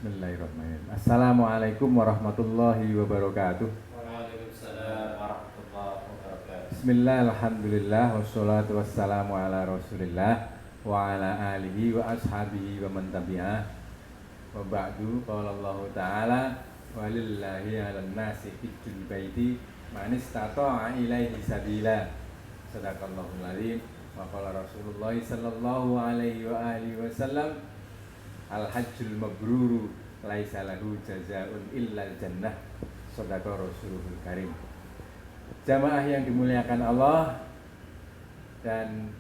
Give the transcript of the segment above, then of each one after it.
Bismillahirrahmanirrahim. Assalamualaikum warahmatullahi wabarakatuh. Waalaikumsalam warahmatullahi wabarakatuh. Bismillah, alhamdulillah, wassalatu wassalamu ala rasulillah wa ala alihi wa ashabihi wa man tabi'ah. Wa ba'du, qala Allah ta'ala walillahi ala nasi hijjul baiti man istata'a ilaihi sabila. Sadaqallahul azim. Wa qala Rasulullah sallallahu alaihi wa alihi wasallam, al-hajjul mabruru laisa lahu jazaa'un illal jannah. Shadaqa Rasulul Karim. Jamaah yang dimuliakan Allah dan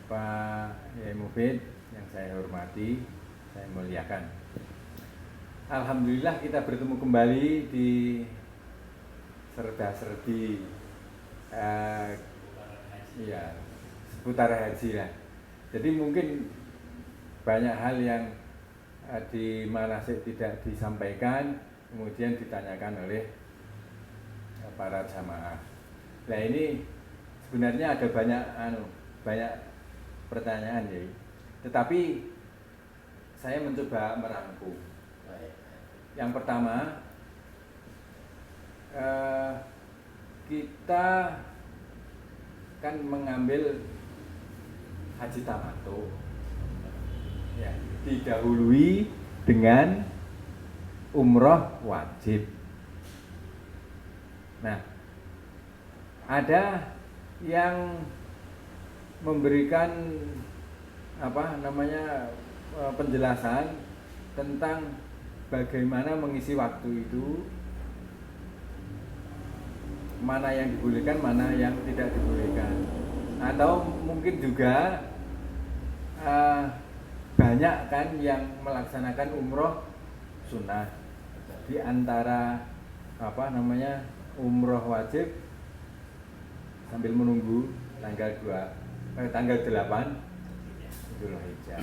Pak Yai Mufid yang saya hormati, saya muliakan. Alhamdulillah kita bertemu kembali di serba-serbi seputar haji lah. Jadi mungkin banyak hal yang di manasik tidak disampaikan, kemudian ditanyakan oleh para jamaah. Nah ini sebenarnya ada banyak pertanyaan ya. Tetapi saya mencoba merangkum. Yang pertama, kita kan mengambil haji tamattu. Ya, didahului dengan umroh wajib. Nah, ada yang memberikan penjelasan tentang bagaimana mengisi waktu itu, mana yang dibolehkan, mana yang tidak dibolehkan. Atau mungkin juga banyak kan yang melaksanakan umroh sunnah. Di antara umroh wajib sambil menunggu tanggal 8 Dzulhijjah.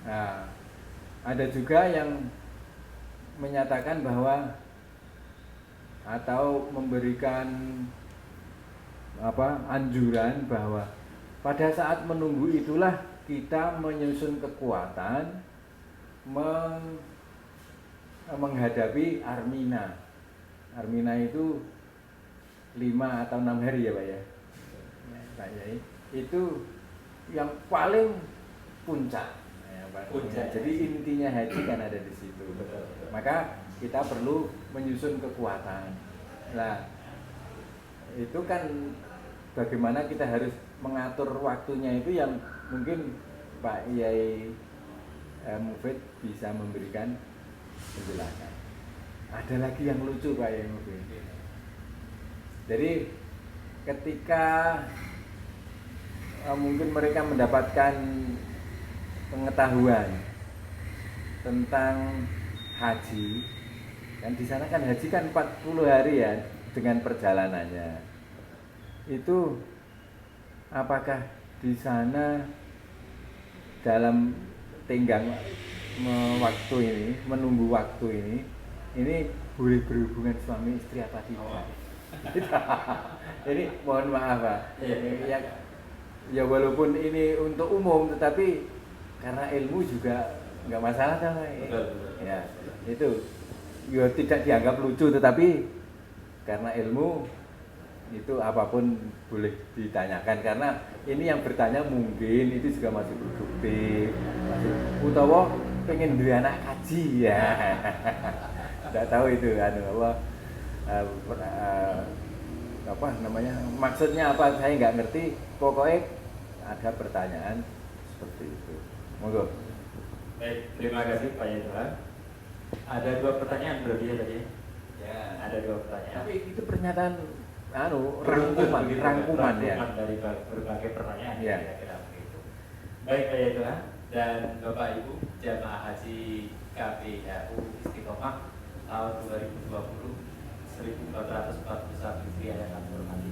Nah, ada juga yang menyatakan bahwa atau memberikan anjuran bahwa pada saat menunggu itulah kita menyusun kekuatan menghadapi Armina. Armina itu 5 atau 6 hari ya Pak ya. Pak Yai, itu yang paling puncak. Jadi intinya haji kan ada di situ. Maka kita perlu menyusun kekuatan. Nah, itu kan bagaimana kita harus mengatur waktunya itu yang mungkin Pak Yai Mufid bisa memberikan penjelasan. Ada lagi yang lucu Pak Yai Mufid. Jadi ketika mungkin mereka mendapatkan pengetahuan tentang haji, kan di sana kan haji kan 40 hari ya dengan perjalanannya. Itu apakah di sana dalam tenggang waktu ini, menunggu waktu ini boleh berhubungan suami istri apa tidak? Ini mohon maaf Pak. Ya walaupun ini untuk umum, tetapi karena ilmu juga nggak masalah kan? Ya itu ya tidak dianggap lucu, tetapi karena ilmu itu apapun boleh ditanyakan, karena ini yang bertanya mungkin itu juga masih produktif, utawa pengen beli anak kaji ya. Tidak tahu itu maksudnya apa, saya nggak ngerti, pokoknya ada pertanyaan seperti itu. Monggo. Baik, terima kasih Pak Yendra. Ada 2 pertanyaan berarti ya tadi? Ya. Ada 2 pertanyaan. Tapi itu pernyataan rangkuman ya dari berbagai pertanyaan ya. Kira-kira begitu. Baik Pak Yendra dan Bapak Ibu jamaah haji KPHU Istiqomah tahun 2020 1441 Hijriah yang kami hormati.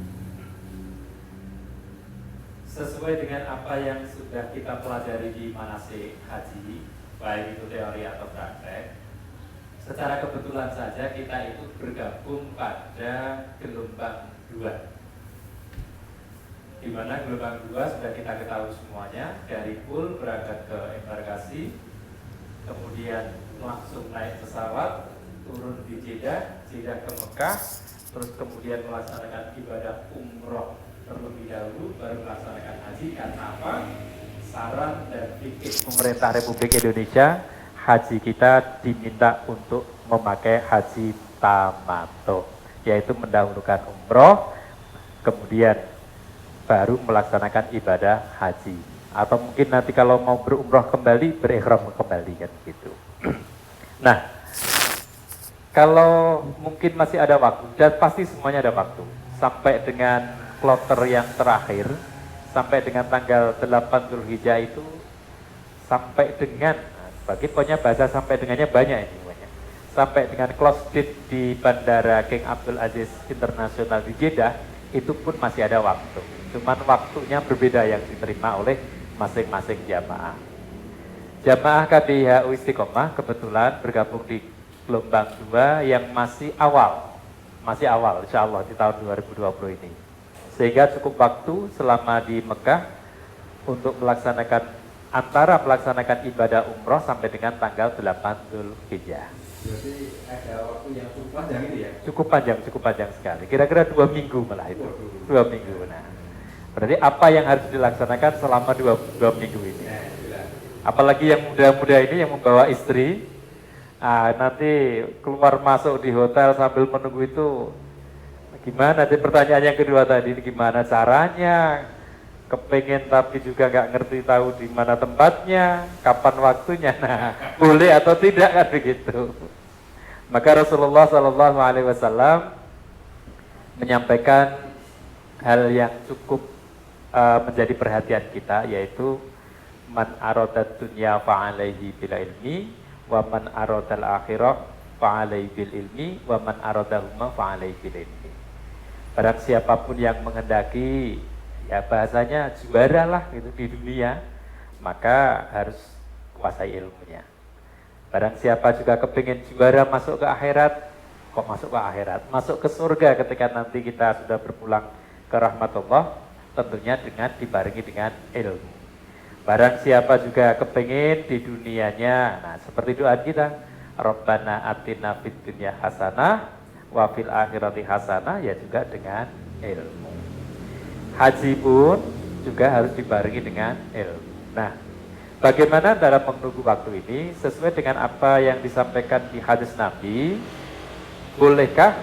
Sesuai dengan apa yang sudah kita pelajari di manasik haji, baik itu teori atau praktek, secara kebetulan saja kita itu bergabung pada gelombang 2, di mana gelombang 2 sudah kita ketahui semuanya, dari pool berangkat ke embarkasi, kemudian kemudian langsung naik pesawat, turun di Jeddah, Jeddah ke Mekah, terus kemudian melaksanakan ibadah umroh terlebih dahulu, baru melaksanakan haji. Karena apa? Saran dan fikih pemerintah Republik Indonesia, haji kita diminta untuk memakai haji tamattu, yaitu mendahulukan umroh, kemudian baru melaksanakan ibadah haji. Atau mungkin nanti kalau mau berumroh kembali, berihram kembali kan gitu. Nah, kalau mungkin masih ada waktu, dan pasti semuanya ada waktu, sampai dengan kloter yang terakhir, sampai dengan tanggal 8 Dzulhijjah itu, sampai dengan, bagi pokoknya bahasa sampai dengannya banyak ini, sampai dengan close date di Bandara King Abdul Aziz Internasional di Jeddah, itu pun masih ada waktu. Cuman waktunya berbeda yang diterima oleh masing-masing jamaah. Jamaah KBIHU Istiqomah kebetulan bergabung di gelombang 2 yang masih awal, insya Allah di tahun 2020 ini. Sehingga cukup waktu selama di Mekah untuk melaksanakan ibadah umroh sampai dengan tanggal 8 Dzulhijjah. Berarti ada waktu yang cukup panjang itu ya? Cukup panjang sekali. Kira-kira 2 minggu malah itu. 2 minggu. Nah, berarti apa yang harus dilaksanakan selama 2 minggu ini? Apalagi yang muda-muda ini yang membawa istri, nanti keluar masuk di hotel sambil menunggu itu gimana? Jadi pertanyaan yang kedua tadi, gimana caranya? Kepengen tapi juga nggak ngerti tahu di mana tempatnya, kapan waktunya. Nah, boleh atau tidak kan begitu. Maka Rasulullah SAW menyampaikan hal yang cukup menjadi perhatian kita, yaitu man aradad dunya fa'alaihi bil ilmi wa man aradal akhirah fa'alaihi bil ilmi wa man aradahuma fa'alaihi bil ilmi. Barang siapapun yang menghendaki, ya bahasanya juara lah gitu di dunia, maka harus kuasai ilmunya. Barang siapa juga kepingin juara masuk ke akhirat, kok masuk ke akhirat? Masuk ke surga ketika nanti kita sudah berpulang ke rahmatullah, tentunya dengan dibarengi dengan ilmu. Barang siapa juga kepingin di dunianya, nah seperti doa kita, Rabbana atina fid dunya hasanah wa fil akhirati hasanah, ya juga dengan ilmu. Haji pun juga harus dibarengi dengan ilmu. Nah, bagaimana dalam menunggu waktu ini sesuai dengan apa yang disampaikan di hadis Nabi? Bolehkah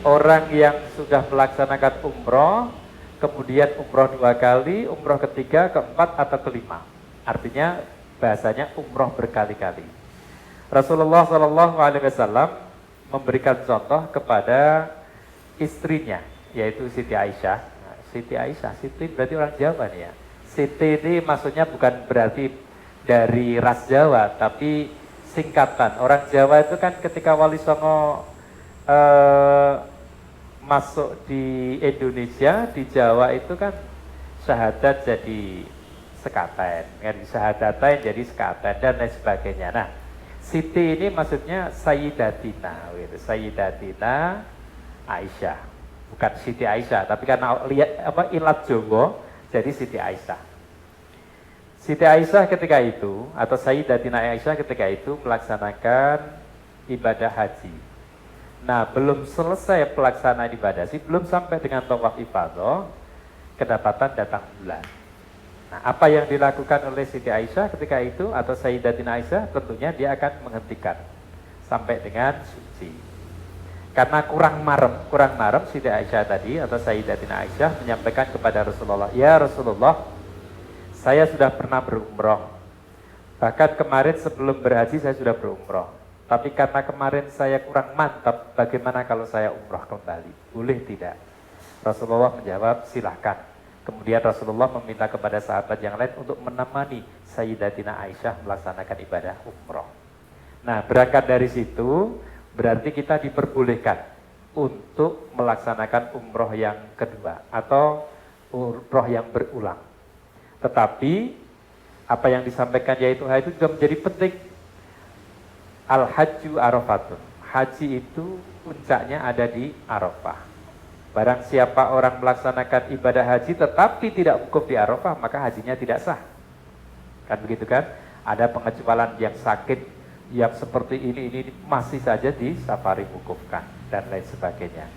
orang yang sudah melaksanakan umroh kemudian umroh 2 kali, umroh ketiga, keempat atau kelima? Artinya bahasanya umroh berkali-kali. Rasulullah SAW memberikan contoh kepada istrinya, yaitu Siti Aisyah. Siti berarti orang Jawa nih ya. Siti ini maksudnya bukan berarti dari ras Jawa, tapi singkatan. Orang Jawa itu kan ketika Wali Songo masuk di Indonesia, di Jawa itu kan syahadat jadi sekaten, kan syahadatain jadi sekaten dan lain sebagainya. Nah, Siti ini maksudnya Sayyidatina, gitu. Sayyidatina Aisyah, bukan Siti Aisyah, tapi karena lihat ilat Jawa jadi Siti Aisyah. Siti Aisyah ketika itu atau Sayyidatina Aisyah ketika itu melaksanakan ibadah haji. Nah, belum selesai pelaksanaan ibadah sih, belum sampai dengan tawaf ifadah, kedapatan datang bulan. Nah, apa yang dilakukan oleh Siti Aisyah ketika itu atau Sayyidatina Aisyah? Tentunya dia akan menghentikan sampai dengan suci. Karena kurang marem Siti Aisyah tadi atau Sayyidatina Aisyah menyampaikan kepada Rasulullah, ya Rasulullah, saya sudah pernah berumroh. Bahkan kemarin sebelum berhaji saya sudah berumroh. Tapi karena kemarin saya kurang mantap, bagaimana kalau saya umroh kembali? Boleh tidak? Rasulullah menjawab, silahkan. Kemudian Rasulullah meminta kepada sahabat yang lain untuk menemani Sayyidatina Aisyah melaksanakan ibadah umroh. Nah, berangkat dari situ, berarti kita diperbolehkan untuk melaksanakan umroh yang kedua atau umroh yang berulang. Tetapi, apa yang disampaikan yaitu hal itu juga menjadi penting. Al-Hajju Arafatun. Haji itu puncaknya ada di Arafah. Barang siapa orang melaksanakan ibadah haji tetapi tidak wukuf di Arafah, maka hajinya tidak sah. Kan begitu kan? Ada pengecualian yang sakit yang seperti ini masih saja di safari wukufkan dan lain sebagainya.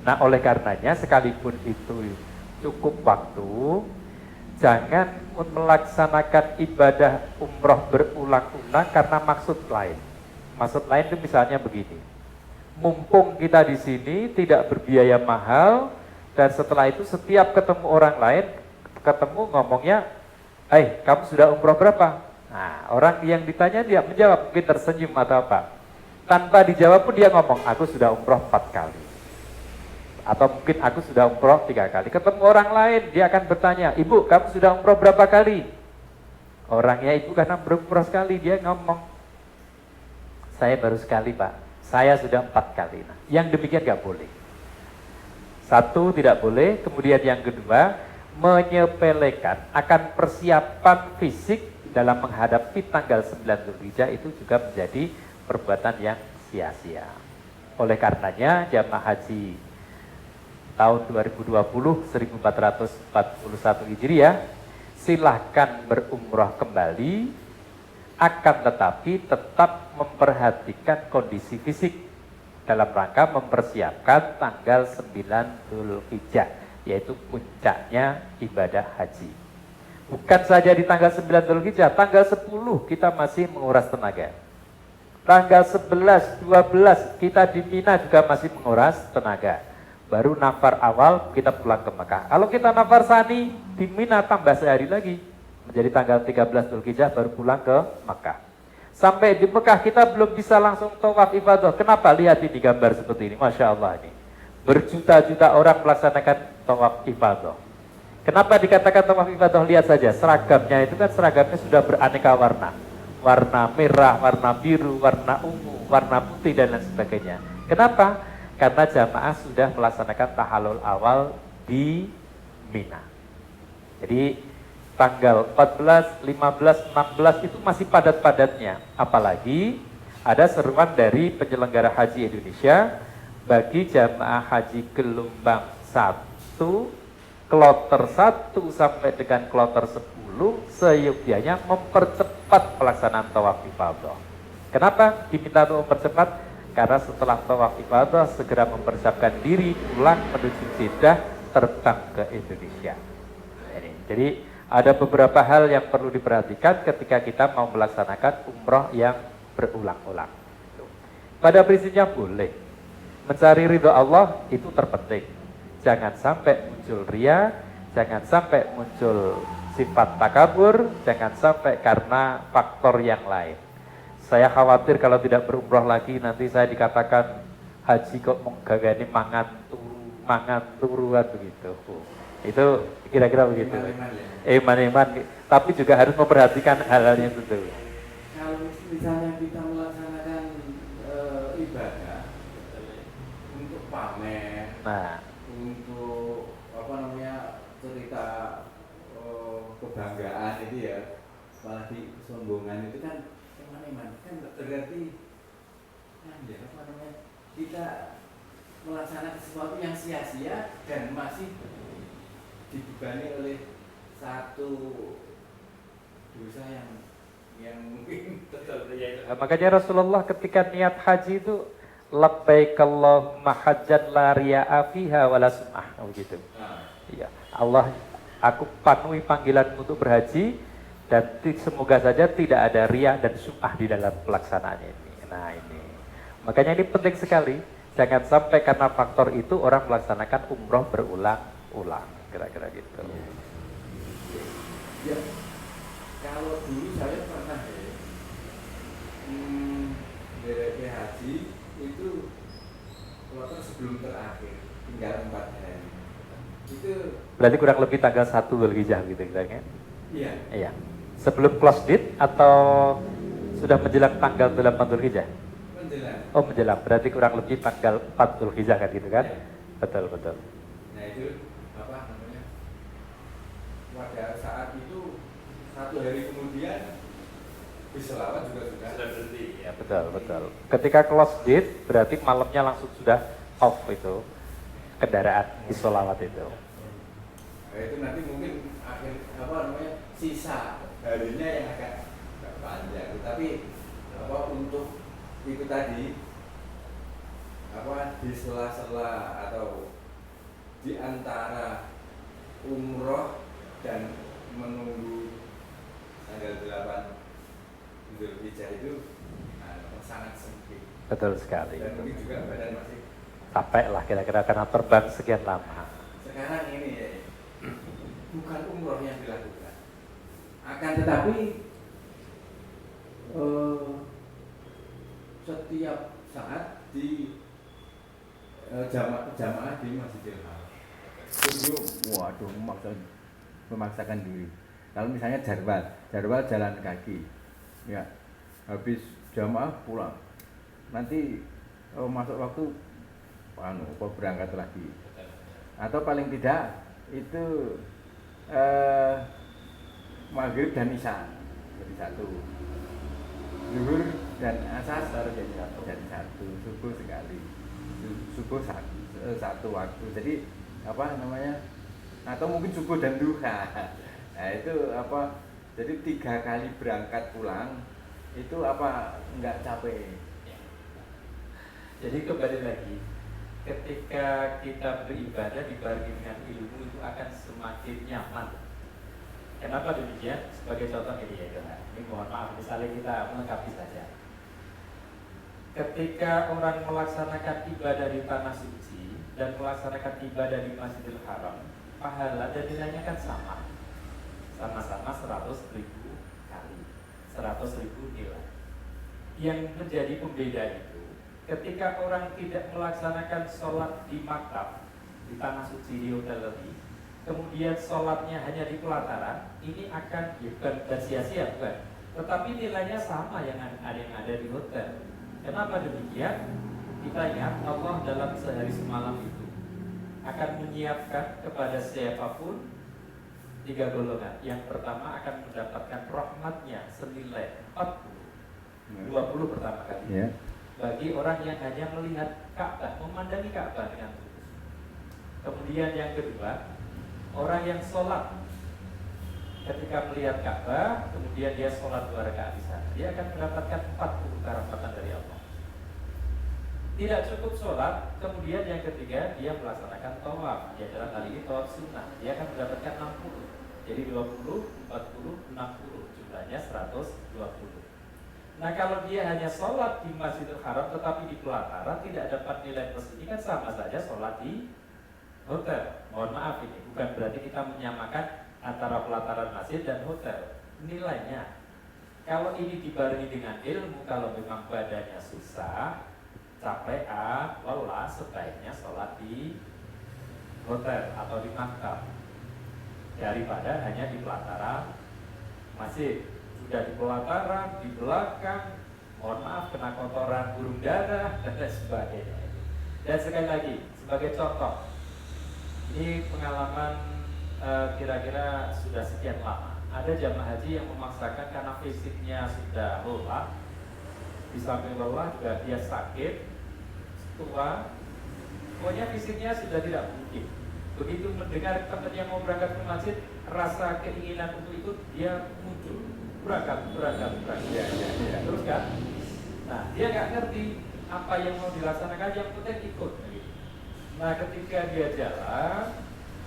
Nah, oleh karenanya sekalipun itu cukup waktu, jangan melaksanakan ibadah umroh berulang-ulang karena maksud lain. Maksud lain itu misalnya begini, mumpung kita di sini tidak berbiaya mahal, dan setelah itu setiap ketemu orang lain, ketemu ngomongnya, kamu sudah umroh berapa? Nah, orang yang ditanya dia menjawab, mungkin tersenyum atau apa. Tanpa dijawab pun dia ngomong, aku sudah umroh 4 kali. Atau mungkin aku sudah umroh 3 kali. Ketemu orang lain, dia akan bertanya, ibu kamu sudah umroh berapa kali? Orangnya ibu karena berumroh sekali, dia ngomong, saya baru sekali pak, saya sudah 4 kali. Nah, yang demikian gak boleh. Satu, tidak boleh. Kemudian yang kedua, menyepelekan akan persiapan fisik dalam menghadapi tanggal 9 Dzulhijjah itu juga menjadi perbuatan yang sia-sia. Oleh karenanya jamaah haji tahun 2020 1441 Hijriah silahkan berumrah kembali, akan tetapi tetap memperhatikan kondisi fisik dalam rangka mempersiapkan tanggal 9 Dzulhijjah, yaitu puncaknya ibadah haji. Bukan saja di tanggal 9 Dzulhijjah, tanggal 10 kita masih menguras tenaga. Tanggal 11, 12 kita di Mina juga masih menguras tenaga. Baru nafar awal kita pulang ke Mekah. Kalau kita nafar sani di Mina tambah sehari lagi, menjadi tanggal 13 Dzulhijjah baru pulang ke Mekah. Sampai di Mekah kita belum bisa langsung tawaf ifadah. Kenapa? Lihat ini gambar seperti ini, Masya Allah ini. Berjuta-juta orang melaksanakan tawaf ifadah. Kenapa dikatakan tawaf ifadah? Lihat saja, seragamnya itu kan seragamnya sudah beraneka warna. Warna merah, warna biru, warna ungu, warna putih, dan lain sebagainya. Kenapa? Karena jamaah sudah melaksanakan tahallul awal di Mina. Jadi tanggal 14, 15, 16 itu masih padat-padatnya. Apalagi ada seruan dari penyelenggara haji Indonesia bagi jamaah haji gelombang 1, kloter 1 sampai dengan kloter 10 seyogyanya mempercepat pelaksanaan tawaf ifadah. Kenapa diminta untuk mempercepat? Karena setelah tawaf ifadah segera mempersiapkan diri pulang menuju Jeddah, terbang ke Indonesia. Jadi ada beberapa hal yang perlu diperhatikan ketika kita mau melaksanakan umroh yang berulang-ulang. Pada prinsipnya boleh. Mencari ridho Allah itu terpenting. Jangan sampai muncul ria, jangan sampai muncul sifat takabur, jangan sampai karena faktor yang lain. Saya khawatir kalau tidak berumroh lagi nanti saya dikatakan haji kok menggagani mangan turuan begitu. Itu kira-kira begitu. Iman-iman, tapi juga harus memperhatikan hal-hal yang itu. Kalau misalnya kita melaksanakan ibadah untuk pamer, untuk cerita kebanggaan itu ya, apalagi kesombongan itu kan iman-iman kan berarti kita melaksanakan sesuatu yang sia-sia dan masih dibebani oleh satu dosa yang mungkin makanya Rasulullah ketika niat haji itu labbaik Allahumma hajjan la riya'a fiha wala sum'ah, begitu. Iya, Allah, aku penuhi panggilanmu untuk berhaji dan semoga saja tidak ada riya dan sum'ah di dalam pelaksanaannya ini. Nah ini, makanya ini penting sekali. Jangan sampai karena faktor itu orang melaksanakan umroh berulang-ulang, kira-kira gitu. Ya, kalau dulu saya pernah dari haji itu kloter sebelum terakhir tinggal 4 hari. Itu berarti kurang lebih tanggal 1 Dzulhijjah gitu kan? Iya. Iya. Sebelum close date atau sudah menjelang tanggal 8 Dzulhijjah? Menjelang. Oh menjelang, berarti kurang lebih tanggal 4 Dzulhijjah kan gitu kan? Ya. Betul, betul. Nah itu pada saat itu 1 hari kemudian bis selawat juga sudah berhenti. Ya betul, betul. Ketika close date berarti malamnya langsung sudah off itu kendaraan bis selawat itu. Nah itu nanti mungkin akhir sisa harinya yang agak panjang, tapi untuk itu tadi di sela-sela atau di antara umroh dan menunggu tanggal 8 Zulhijjah itu sangat sempit. Betul sekali. Dan mungkin juga badan masih Capek lah kira-kira karena terbang sekian lama. sekarang ini ya, bukan umroh yang dilakukan, akan tetapi setiap saat di jamaah di Masjidil Haram. Waduh, memaksakan diri. Kalau misalnya jarwal jalan kaki, ya habis jamaah pulang, nanti masuk waktu berangkat lagi. Atau paling tidak itu maghrib dan isya jadi satu, zuhur dan asar jadi satu, subuh sekali, subuh satu waktu. Jadi atau mungkin subuh dan duha. Nah itu jadi 3 kali berangkat pulang itu nggak capek. Jadi kembali lagi, ketika kita beribadah dibarengi dengan ilmu itu akan semakin nyaman. Kenapa demikian? Sebagai contoh ini ya, ini mohon maaf, misalnya kita melengkapi saja. Ketika orang melaksanakan ibadah di tanah suci dan melaksanakan ibadah di Masjidil Haram, pahala dan nilainya kan sama. Sama-sama 100.000 kali, 100.000 nilai. Yang menjadi pembeda itu, ketika orang tidak melaksanakan sholat di maktab, di tanah suci, di hotel tadi, kemudian sholatnya hanya di pelataran, ini akan bukan sia-sia, bukan, tetapi nilainya sama yang ada di hotel. Kenapa demikian? Kita ingat Allah dalam sehari semalam itu akan menyiapkan kepada siapapun 3 golongan. Yang pertama akan mendapatkan rahmatnya senilai 20 pertama kali. Yeah. Bagi orang yang hanya melihat Ka'bah, memandangi Ka'bah dengan tulus. Kemudian yang kedua, orang yang sholat ketika melihat Ka'bah, kemudian dia sholat 2 rakaat di sana, dia akan mendapatkan 40 karapatan dari Allah. Tidak cukup sholat, kemudian yang ketiga dia melaksanakan tawaf. Ya dalam hal ini tawaf sunnah, dia akan mendapatkan 60. Jadi 20, 40, 60, jumlahnya 120. Nah kalau dia hanya sholat di Masjidil Haram tetapi di pelataran tidak dapat nilai plus ini, kan sama saja sholat di hotel. Mohon maaf, ini bukan berarti kita menyamakan antara pelataran masjid dan hotel. Nilainya, kalau ini dibarengi dengan ilmu, kalau memang badannya susah, capean, lelah, sebaiknya sholat di hotel atau di maktab daripada hanya di pelataran masjid. Sudah di pelataran, di belakang, mohon maaf, kena kotoran burung dara dan lain sebagainya. Dan sekali lagi, sebagai contoh, ini pengalaman kira-kira sudah sekian lama. Ada jamaah haji yang memaksakan karena fisiknya sudah lelah, di samping lelah juga dia sakit, tua, pokoknya fisiknya sudah tidak mungkin. Begitu mendengar temannya mau berangkat ke masjid, rasa keinginan untuk ikut dia muncul, berangkat. Ya. Terus kan, nah dia nggak ngerti apa yang mau dilaksanakan, yang penting ikut. Nah ketika dia jalan,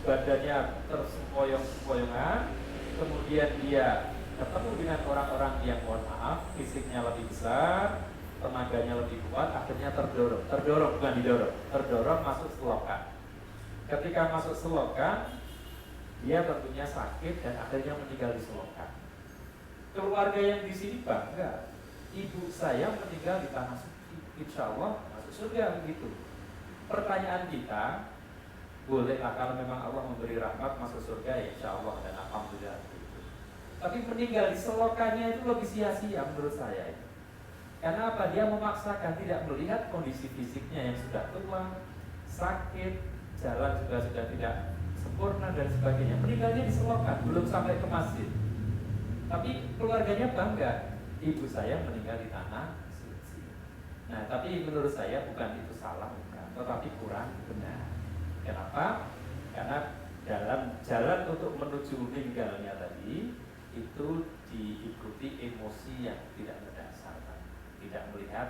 badannya tersempoyong-sempoyongan, kemudian dia ketemu dengan orang-orang yang mohon maaf fisiknya lebih besar, tenaganya lebih kuat, akhirnya terdorong bukan didorong, terdorong masuk selokan. Ketika masuk selokan, dia tentunya sakit dan akhirnya meninggal di selokan. Keluarga yang di sini bangga, ibu saya meninggal di tanah suci, insya Allah masuk surga begitu. Pertanyaan kita, bolehlah kalau memang Allah memberi rahmat masuk surga ya insya Allah dan alhamdulillah. Tapi meninggal di selokannya itu lebih sia-sia menurut saya. Karena apa? Dia memaksakan, tidak melihat kondisi fisiknya yang sudah tua, sakit, jalan juga sudah tidak sempurna dan sebagainya. Meninggalnya di selokan, belum sampai ke masjid. Tapi keluarganya bangga, ibu saya meninggal di tanah suci. Nah, tapi menurut saya bukan itu salah, bukan, tetapi kurang benar. Kenapa? Karena dalam jalan untuk menuju meninggalnya tadi itu diikuti emosi yang tidak berdasarkan. tidak melihat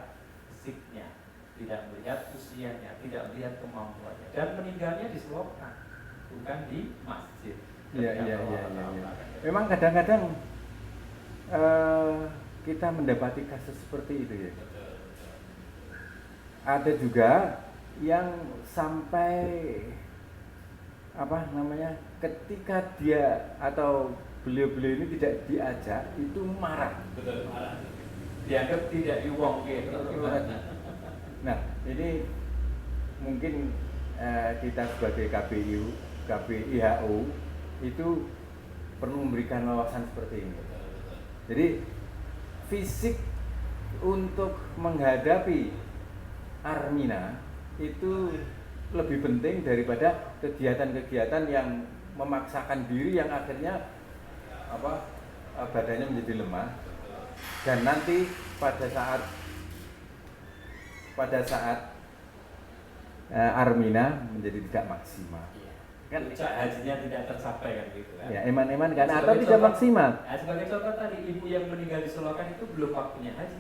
fisiknya, tidak melihat usianya, tidak melihat kemampuannya, dan meninggalnya di selokan, bukan di masjid. Iya. Memang kadang-kadang kita mendapati kasus seperti itu ya. Betul. Ada juga yang sampai apa namanya, ketika dia atau beliau-beliau ini tidak diajak itu marah. Betul, marah. Dianggap tidak diwongke. Nah, ini mungkin kita sebagai KBIHU itu perlu memberikan wawasan seperti ini. Jadi fisik untuk menghadapi Armina itu lebih penting daripada kegiatan-kegiatan yang memaksakan diri yang akhirnya badannya menjadi lemah, dan nanti pada saat Armina menjadi tidak maksimal. Kan hajinya tidak tercapai kan gitu kan. Ya, eman-eman kan atau tidak maksimal. Nah, sebagai contoh tadi, ibu yang meninggal di Selokan itu belum waktunya haji.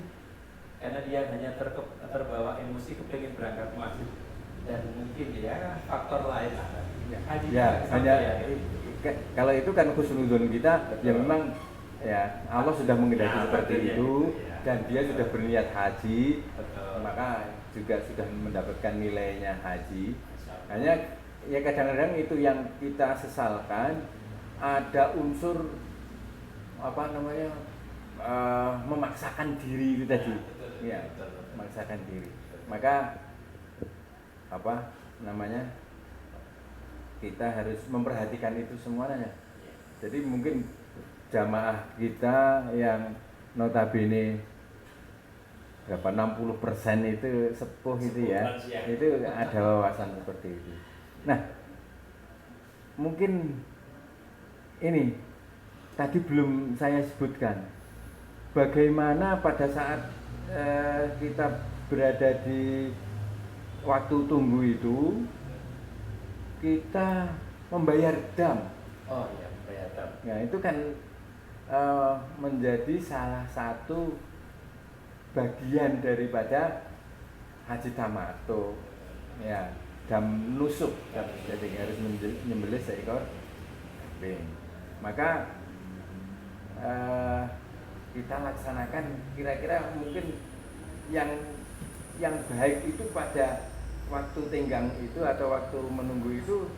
Karena dia hanya terbawa emosi kepengen berangkat ke masjid, dan mungkin ya faktor lain lah. Haji Hanya kalau itu kan husnuzon kita. Betul. Ya memang ya Allah sudah mengendaki seperti itu ya. Dan dia sudah berniat haji. Betul. Maka juga sudah mendapatkan nilainya haji. Hanya ya kadang-kadang itu yang kita sesalkan, ada unsur memaksakan diri itu tadi. Ya, memaksakan diri. Maka kita harus memperhatikan itu semuanya. Jadi mungkin jamaah kita yang notabene 60% itu sepuh itu ya, itu ada wawasan seperti itu. Nah, mungkin ini tadi belum saya sebutkan bagaimana pada saat kita berada di waktu tunggu itu kita membayar dam. Oh iya, membayar dam. Ya, itu kan menjadi salah satu bagian daripada haji tamattu. Ya, dam nusuk. Jadi harus menyembelih seekor kambing. Maka kita laksanakan kira-kira mungkin yang baik itu pada waktu tenggang itu atau waktu menunggu itu,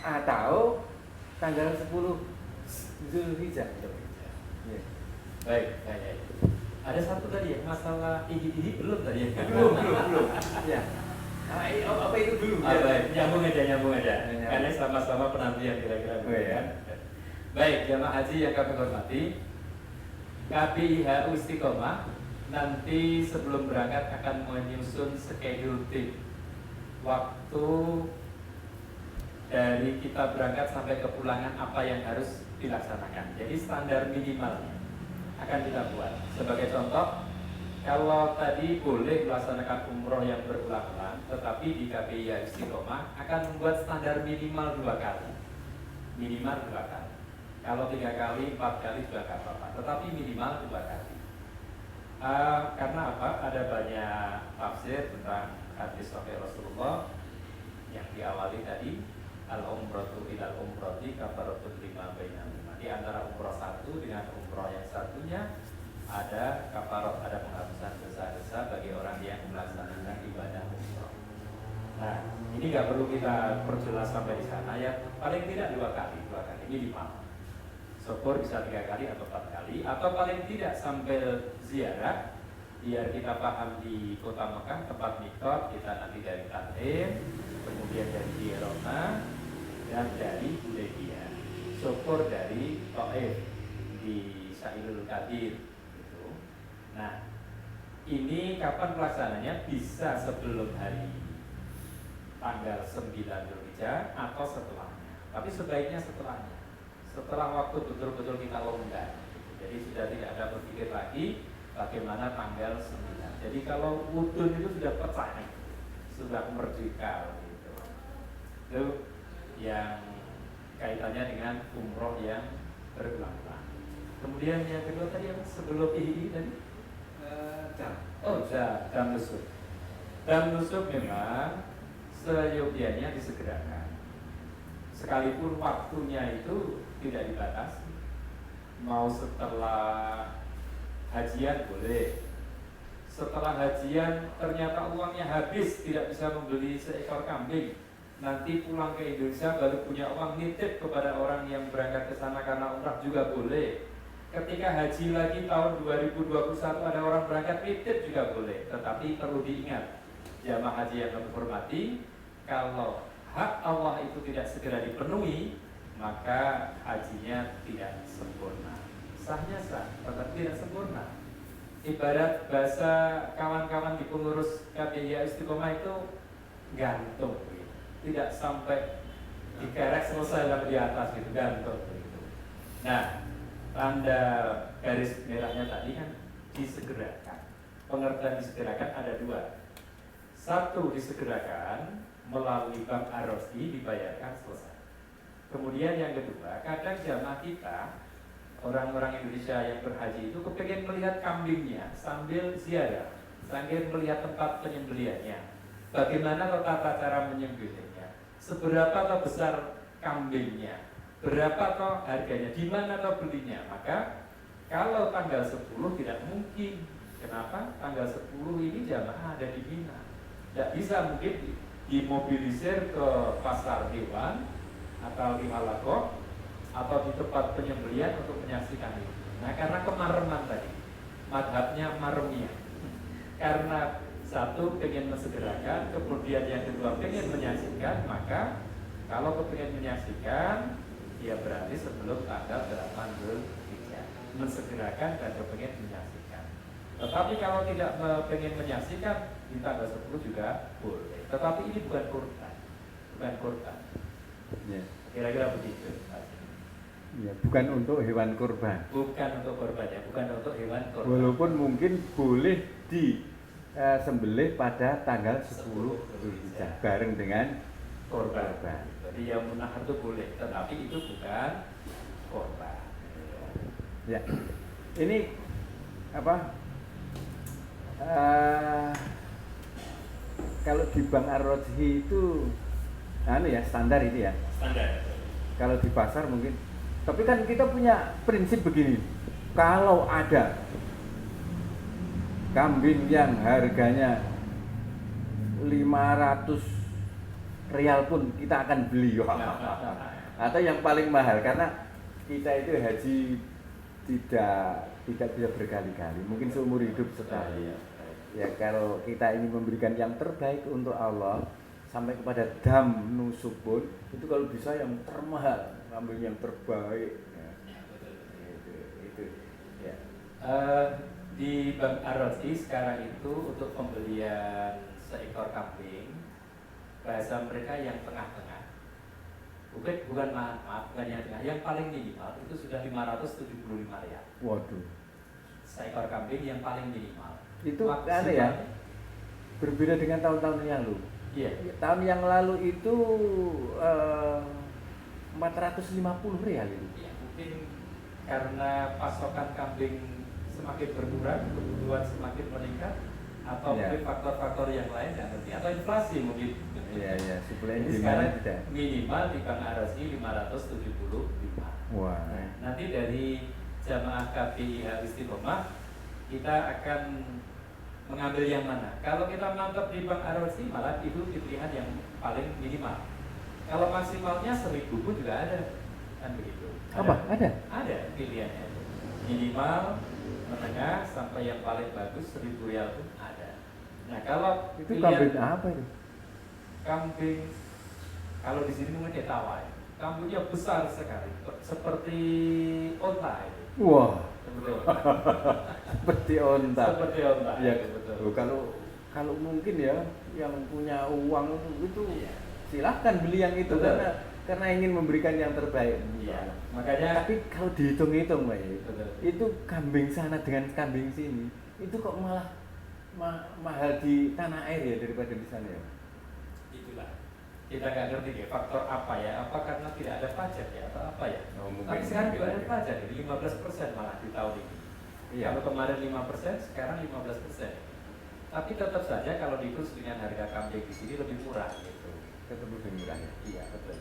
atau tanggal 10 Zulhijjah. Ya. Baik. Ada satu tadi ya, masalah ini belum tadi ya? Belum. Ya. Apa itu dulu? Baik, nyambung aja. Karena sama-sama penantian kira-kira. Ya. Baik, jamaah haji yang kami hormati, KBIHU Istiqomah nanti sebelum berangkat akan menyusun schedule tim waktu dari kita berangkat sampai kepulangan apa yang harus dilaksanakan. Jadi standar minimalnya akan kita buat. Sebagai contoh, kalau tadi boleh melaksanakan umroh yang berulang-ulang, tetapi di KBIHU Istiqomah akan membuat standar minimal 2 kali. Minimal 2 kali. Kalau 3 kali, 4 kali juga nggak apa-apa. Tetapi minimal 2 kali. Karena apa? Ada banyak tafsir tentang hadis sahih Rasulullah yang diawali tadi, al-umratu ilal umrati kafaratun lima bainahuma. Di antara umroh satu dengan umroh yang satunya ada kafarat, ada penghapusan dosa-dosa bagi orang yang melaksanakan ibadah umroh. Nah, ini nggak perlu kita perjelas sampai di sana ya. Paling tidak 2 kali minimal. Syukur bisa 3 kali atau 4 kali, atau paling tidak sampai ziarah, biar kita paham di kota Mekah tempat mikot kita nanti dari Tan'im, kemudian dari Jirona, dan dari Hudaybiyah. Syukur dari Taif di Sa'ilul Qadir gitu. Nah, ini kapan pelaksananya? Bisa sebelum hari tanggal 9 Dzulhijjah atau setelahnya. Tapi sebaiknya setelahnya. Setelah waktu betul-betul kita longgar. Jadi sudah tidak ada berpikir lagi bagaimana tanggal 9. Jadi kalau wudun itu sudah pecah, sudah merdeka gitu. Itu yang kaitannya dengan umroh yang berulang-ulang. Kemudian yang kedua tadi apa? Sebelum ini tadi Oh, dam nusuk. Dam nusuk memang seyogyanya disegerakan. Sekalipun waktunya itu tidak dibatasi. Mau setelah hajian boleh. Setelah hajian ternyata uangnya habis, tidak bisa membeli seekor kambing. Nanti pulang ke Indonesia baru punya uang, nitip kepada orang yang berangkat ke sana karena umrah juga boleh. Ketika haji lagi tahun 2021 ada orang berangkat, nitip juga boleh. Tetapi perlu diingat, jamaah haji yang kami hormati, kalau hak Allah itu tidak segera dipenuhi, maka hajinya tidak sempurna. Sahnya sah, tetapi tidak sempurna. Ibarat bahasa kawan-kawan di pengurus KPIA Istiqomah itu gantung, gitu. Tidak sampai dikerek selesai sampai di atas gitu, gantung gitu. Nah, tanda garis merahnya tadi kan disegerakan. Pengertian disegerakan ada dua. Satu, disegerakan melalui bank arosdi dibayarkan selesai. Kemudian yang kedua, kadang jamaah kita orang-orang Indonesia yang berhaji itu kepengen melihat kambingnya sambil ziarah, sambil melihat tempat penyembelihannya. Bagaimana tata cara menyembelihnya? Seberapa besar kambingnya? Berapa toh harganya? Di mana toh belinya? Maka kalau tanggal 10 tidak mungkin. Kenapa? Tanggal 10 ini jamaah ada di Mina. Tidak bisa mungkin dimobilisir ke pasar hewan atau di Halakoh atau di tempat penyembelihan untuk menyaksikan itu. Nah, karena kemareman tadi, madhabnya maremiyah. Karena satu pengen mensegerakan, kemudian yang kedua pengen menyaksikan, maka kalau pengen menyaksikan, ya berarti sebelum tanggal 8 Zulhijjah mensegerakan dan pengen menyaksikan. Tetapi kalau tidak pengen menyaksikan, di tanggal 10 juga boleh. Tetapi ini bukan kurban, bukan kurban. Ya. Kira-kira begitu. Ya, bukan untuk hewan kurban. Bukan untuk korban ya, bukan untuk hewan korban. Walaupun mungkin boleh disembelih pada tanggal 10 Zulhijjah bareng dengan Korban. Jadi yang munahar itu boleh, tetapi itu bukan korban. Ya. Ini apa? Kalau di Bank Ar-Rajhi itu ya standar ini ya. Standar. Kalau di pasar mungkin. Tapi kan kita punya prinsip begini. Kalau ada kambing yang harganya 500 rial pun kita akan beli. Atau yang paling mahal, karena kita itu haji tidak bisa berkali-kali, mungkin seumur hidup sekali. Ya, kalau kita ingin memberikan yang terbaik untuk Allah sampai kepada dam nusuk pun, itu kalau bisa yang termahal, ambil yang terbaik. Ya. Itu. Ya. Di Bank Ar-Rajhi sekarang itu untuk pembelian seekor kambing, bahasa mereka yang tengah-tengah. Bukan yang tengah, yang paling minimal itu sudah 575 rial. Waduh. Seekor kambing yang paling minimal. Itu aneh ya. Berbeda dengan tahun-tahun yang lalu. Iya. Tahun yang lalu itu 450 rial itu. Ya, mungkin karena pasokan kambing semakin berkurang, kebutuhan semakin meningkat, atau Ya. mungkin faktor-faktor yang lain, atau inflasi mungkin. Iya, supply Jadi and sekarang demand tidak. minimal di Bank Ar-Rajhi 575. Wah. Nah, nanti dari jamaah KPIH Istiqomah kita akan mengambil yang mana. Kalau kita mantap di Bank Ar-Rajhi, malah itu pilihan yang paling minimal. Kalau maksimalnya 1000 pun juga ada, kan begitu. Apa? Ada? Ada pilihannya. Minimal, menengah, sampai yang paling bagus 1000 rial pun ada. Nah, kalau Itu pilihan kambing apa itu? kambing, kalau di sini mungkin ketawai. Kambingnya besar sekali, seperti onta itu. Wah, Seperti onta. seperti onta. Seperti onta. Ya, betul. kalau mungkin ya yang punya uang itu Iya. silahkan beli yang itu. Betul. karena ingin memberikan yang terbaik. Iya. Makanya Tapi kalau dihitung-hitung, Pak, betul. itu kambing sana dengan kambing sini, itu kok malah mahal di tanah air ya daripada di sana ya. Itulah. Kita nggak ngerti ya faktor apa ya? Apa karena tidak ada pajak ya? Atau apa ya? Oh, mungkin. Tapi sekarang juga ada pajak, jadi 15% malah di tahun ini. Iya. Kalau kemarin 5%, sekarang 15%. Tapi tetap saja kalau diurus dengan harga kambing di sini lebih murah gitu. Tetap lebih murah ya. Iya betul.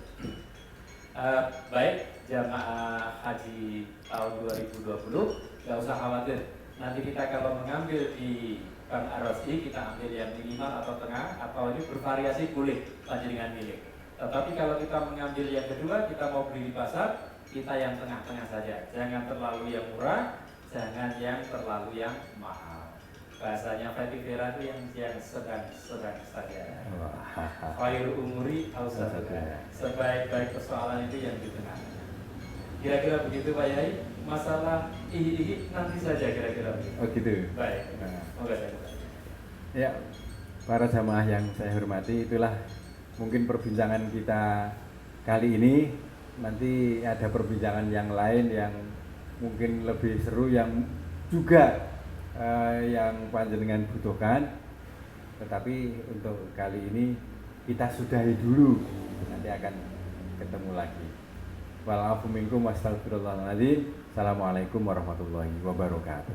Baik jamaah haji tahun 2020, nggak usah khawatir. Nanti kita kalau mengambil di Bank RSI kita ambil yang minimal atau tengah atau ini bervariasi boleh panjenengan milik. Tetapi kalau kita mengambil yang kedua, kita mau beli di pasar, kita yang tengah-tengah saja. Jangan terlalu yang murah, jangan yang terlalu yang mahal. Bahasanya Fatih Vera itu yang sedang saja. Khair umuri ausatuha. Sebaik-baik persoalan itu yang di tengah. Kira-kira begitu Pak Yai. Masalah ini nanti saja kira-kira begitu. Oh gitu. Baik. Semoga saya berhasil. Ya, para jamaah yang saya hormati, itulah mungkin perbincangan kita kali ini. Nanti ada perbincangan yang lain yang mungkin lebih seru, yang juga yang panjenengan butuhkan. Tetapi untuk kali ini kita sudahi dulu, nanti akan ketemu lagi. Wa'alaikum warahmatullahi wabarakatuh. Assalamualaikum warahmatullahi wabarakatuh.